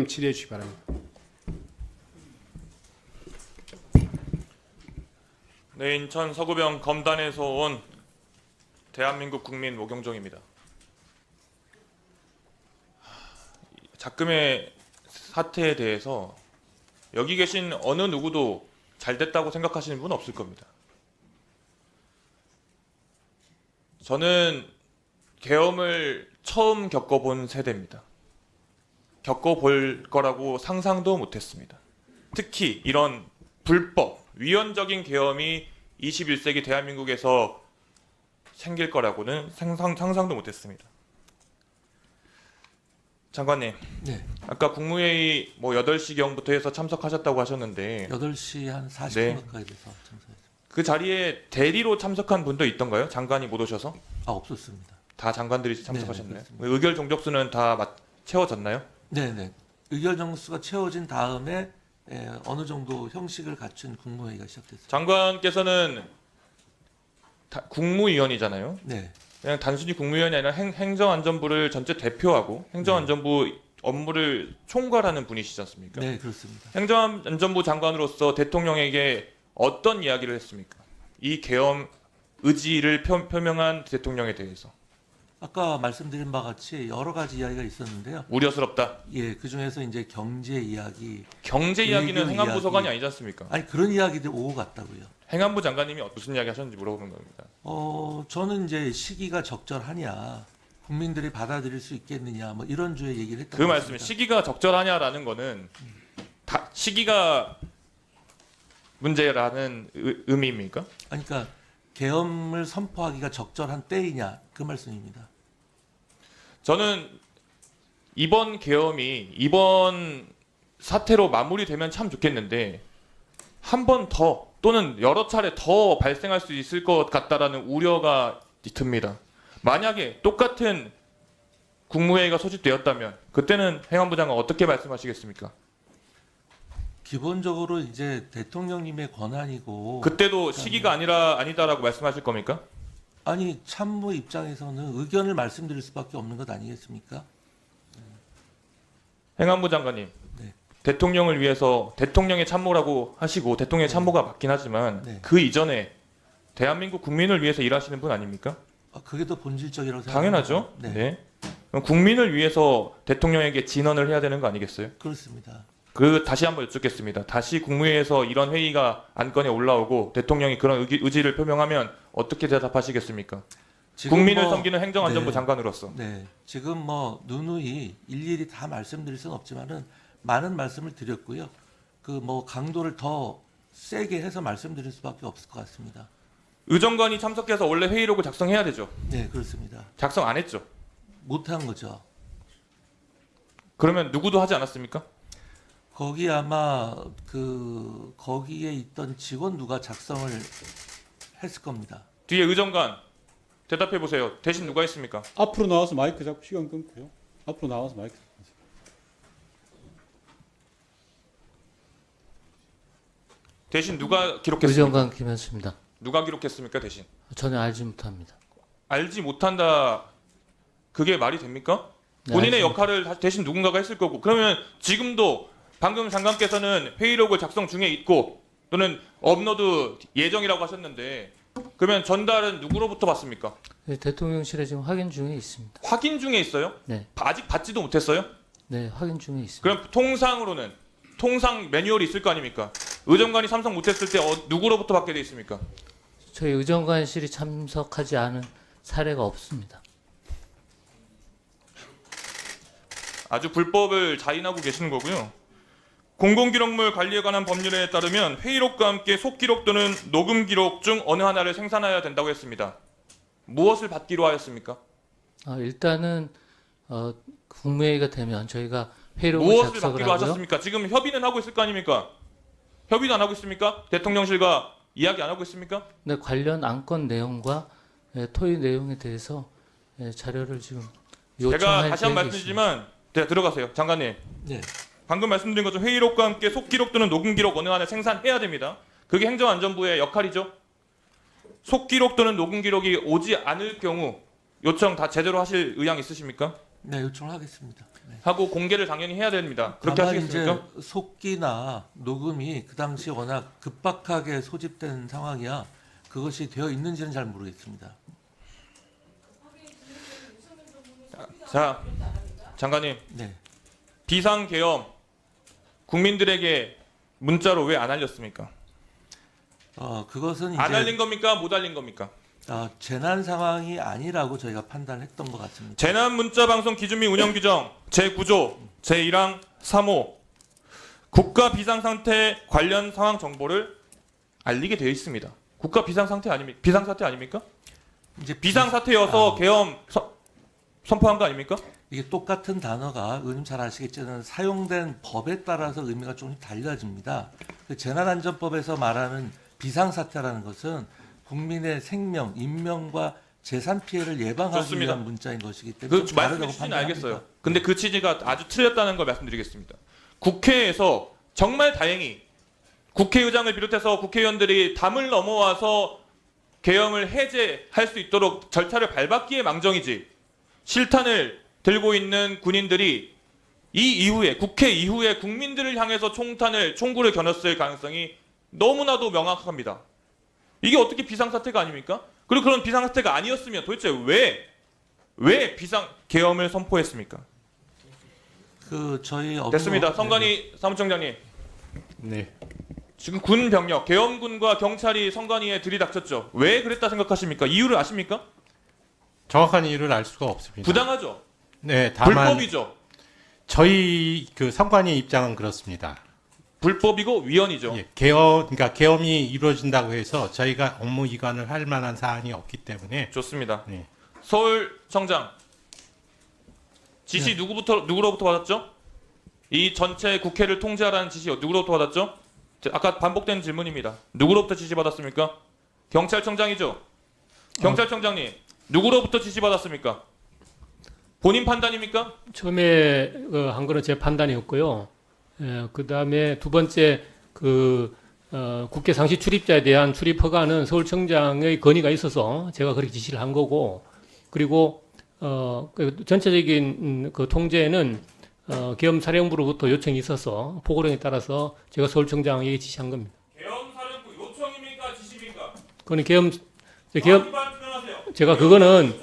질의해 주시기 바랍니다. 네, 인천 서구병 검단에서 온 대한민국 국민 모경종입니다. 작금의 사태에 대해서 여기 계신 어느 누구도 잘 됐다고 생각하시는 분은 없을 겁니다. 저는 계엄을 처음 겪어본 세대입니다. 겪어볼 거라고 상상도 못했습니다. 특히 이런 불법, 위헌적인 계엄이 21세기 대한민국에서 생길 거라고는 상상도 못했습니다. 장관님, 네. 아까 국무회의 8시경부터 해서 참석하셨다고 하셨는데 8시 한 40분 네. 가까이 돼서 참석했습니다. 그 자리에 대리로 참석한 분도 있던가요? 장관이 못 오셔서? 없었습니다. 다 장관들이 참석하셨나요? 그렇습니다. 의결 종족수는 다 채워졌나요? 네네. 의결 정수가 채워진 다음에 어느 정도 형식을 갖춘 국무회의가 시작됐습니다. 장관께서는 국무위원이잖아요. 네. 그냥 단순히 국무위원이 아니라 행정안전부를 전체 대표하고 행정안전부 업무를 총괄하는 분이시지 않습니까? 네, 그렇습니다. 행정안전부 장관으로서 대통령에게 어떤 이야기를 했습니까? 이 계엄 의지를 표명한 대통령에 대해서. 아까 말씀드린 바와 같이 여러 가지 이야기가 있었는데요. 우려스럽다. 예, 그 중에서 이제 경제 이야기, 경제 이야기는 외교 행안부 이야기. 소관이 아니지 않습니까? 아니 그런 이야기들이 오고 갔다고요. 행안부 장관님이 무슨 이야기 하셨는지 물어보는 겁니다. 저는 이제 시기가 적절하냐, 국민들이 받아들일 수 있겠느냐, 뭐 이런 주의 얘기를 했던 그 것 말씀은 같습니다. 시기가 적절하냐라는 거는 시기가 문제라는 의미입니까? 아니, 그러니까 계엄을 선포하기가 적절한 때이냐 그 말씀입니다. 저는 이번 계엄이 이번 사태로 마무리되면 참 좋겠는데 한 번 더 또는 여러 차례 더 발생할 수 있을 것 같다라는 우려가 듭니다. 만약에 똑같은 국무회의가 소집되었다면 그때는 행안부 장관 어떻게 말씀하시겠습니까? 기본적으로 이제 대통령님의 권한이고 그때도 시기가 아니다라고 말씀하실 겁니까? 아니 참모 입장에서는 의견을 말씀드릴 수밖에 없는 것 아니겠습니까? 행안부 장관님, 네. 대통령을 위해서 대통령의 참모라고 하시고 대통령의 참모가 맞긴 하지만 네. 그 이전에 대한민국 국민을 위해서 일하시는 분 아닙니까? 그게 더 본질적이라고 생각합니다. 당연하죠. 네. 네. 그럼 국민을 위해서 대통령에게 진언을 해야 되는 거 아니겠어요? 그렇습니다. 다시 한번 여쭙겠습니다. 다시 국무회의에서 이런 회의가 안건에 올라오고 대통령이 그런 의지를 표명하면 어떻게 대답하시겠습니까? 지금 국민을 뭐- 섬기는 행정안전부 네. 장관으로서. 네, 지금 뭐 누누이 일일이 다 말씀드릴 수는 없지만은 많은 말씀을 드렸고요. 그 뭐 강도를 더 세게 해서 말씀드릴 수밖에 없을 것 같습니다. 의정관이 참석해서 원래 회의록을 작성해야 되죠. 네, 그렇습니다. 작성 안 했죠. 못한 거죠. 그러면 누구도 하지 않았습니까? 거기 아마 거기에 있던 직원 누가 작성을 했을 겁니다. 뒤에 의정관 대답해 보세요. 대신 누가 했습니까? 앞으로 나와서 마이크 잡고 시간 끊고요. 앞으로 나와서 마이크 잡고. 대신 누가 기록했습니까? 의정관 김현수입니다. 누가 기록했습니까? 대신 전혀 알지 못합니다. 알지 못한다. 그게 말이 됩니까? 네, 본인의 알지 역할을 대신 누군가가 했을 거고 그러면 지금도 방금 장관께서는 회의록을 작성 중에 있고 또는 업로드 예정이라고 하셨는데 그러면 전달은 누구로부터 받습니까? 네, 대통령실에 지금 확인 중에 있습니다. 확인 중에 있어요? 네, 아직 받지도 못했어요? 네, 확인 중에 있습니다. 그럼 통상 매뉴얼이 있을 거 아닙니까? 의정관이 참석 못했을 때 누구로부터 받게 돼 있습니까? 저희 의정관실이 참석하지 않은 사례가 없습니다. 아주 불법을 자인하고 계시는 거고요. 공공기록물 관리에 관한 법률에 따르면 회의록과 함께 속기록 또는 녹음기록 중 어느 하나를 생산해야 된다고 했습니다. 무엇을 받기로 하였습니까? 일단은 국무회의가 되면 저희가 회의록을 무엇을 작성을 받기로 하고요. 하셨습니까? 지금 협의는 하고 있을 거 아닙니까? 협의도 안 하고 있습니까? 대통령실과 이야기 안 하고 있습니까? 네, 관련 안건 내용과 토의 내용에 대해서 자료를 지금 요청할 제가 다시 한번 계획이 있습니다. 말씀드리지만 들어가세요. 장관님. 네, 방금 말씀드린 것처럼 회의록과 함께 속기록 또는 녹음기록 어느 하나 생산해야 됩니다. 그게 행정안전부의 역할이죠. 속기록 또는 녹음기록이 오지 않을 경우 요청 다 제대로 하실 의향 있으십니까? 네 요청을 하겠습니다. 하고 공개를 당연히 해야 됩니다. 그렇게 다만 하시겠습니까? 이제 속기나 녹음이 그 당시 워낙 급박하게 소집된 상황이야 그것이 되어 있는지는 잘 모르겠습니다. 자, 장관님, 네. 비상계엄 국민들에게 문자로 왜 안 알렸습니까? 그것은 이제 안 알린 겁니까? 못 알린 겁니까? 재난 상황이 아니라고 저희가 판단했던 것 같습니다. 재난 문자 방송 기준 및 운영 규정 제9조 제1항 3호 국가 비상 상태 관련 상황 정보를 알리게 되어 있습니다. 국가 비상 상태 아닙니까? 비상 사태 아닙니까? 이제 비상 사태여서 계엄 선포한 거 아닙니까? 이게 똑같은 단어가 의원님 잘 아시겠지만 사용된 법에 따라서 의미가 좀 달라집니다. 그 재난안전법에서 말하는 비상사태라는 것은 국민의 생명, 인명과 재산 피해를 예방하기 좋습니다. 위한 문자인 것이기 때문에 그 좀 말씀해 다르다고 주시는 판단합니다. 알겠어요. 근데 그 취지가 아주 틀렸다는 걸 말씀드리겠습니다. 국회에서 정말 다행히 국회의장을 비롯해서 국회의원들이 담을 넘어와서 계엄을 해제할 수 있도록 절차를 밟았기에 망정이지 실탄을 들고 있는 군인들이 이 이후에 국회 이후에 국민들을 향해서 총구를 겨눴을 가능성이 너무나도 명확합니다. 이게 어떻게 비상사태가 아닙니까? 그리고 그런 비상사태가 아니었으면 도대체 왜 비상계엄을 선포했습니까? 저희 업무 됐습니다. 성관이 사무총장님. 네. 지금 군 병력, 계엄군과 경찰이 성관이에 들이닥쳤죠. 왜 그랬다 생각하십니까? 이유를 아십니까? 정확한 이유를 알 수가 없습니다. 부당하죠. 네, 다만 불법이죠. 저희 그 선관위 입장은 그렇습니다. 불법이고 위헌이죠. 예, 그러니까 계엄이 이루어진다고 해서 저희가 업무 이관을 할 만한 사안이 없기 때문에 좋습니다. 네. 서울청장 지시 누구로부터 받았죠? 이 전체 국회를 통제하라는 지시 누구로부터 받았죠? 아까 반복된 질문입니다. 누구로부터 지시 받았습니까? 경찰청장이죠. 경찰청장님 누구로부터 지시 받았습니까? 본인 판단입니까? 처음에 한 거는 제 판단이었고요. 그 다음에 두 번째 국회 상시 출입자에 대한 출입 허가는 서울청장의 건의가 있어서 제가 그렇게 지시를 한 거고, 그리고 그 전체적인 그 통제는 계엄사령부로부터 요청이 있어서 보고령에 따라서 제가 서울청장에게 지시한 겁니다. 계엄사령부 요청입니까? 지시입니까? 그거는 제가 그거는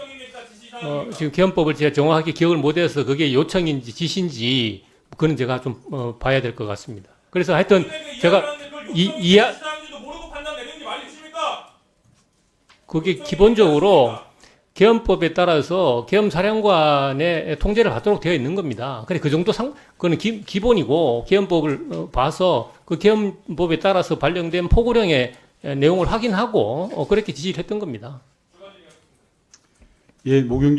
지금 계엄법을 제가 정확하게 기억을 못해서 그게 요청인지 지시인지 그건 제가 좀 봐야 될 것 같습니다. 그래서 하여튼 제가 그게 기본적으로 계엄법에 따라서 계엄사령관의 통제를 받도록 되어 있는 겁니다. 그래 그 정도 그거는 기본이고 계엄법을 봐서 그 계엄법에 따라서 발령된 포고령의 내용을 확인하고 그렇게 지시를 했던 겁니다. 예, 목용종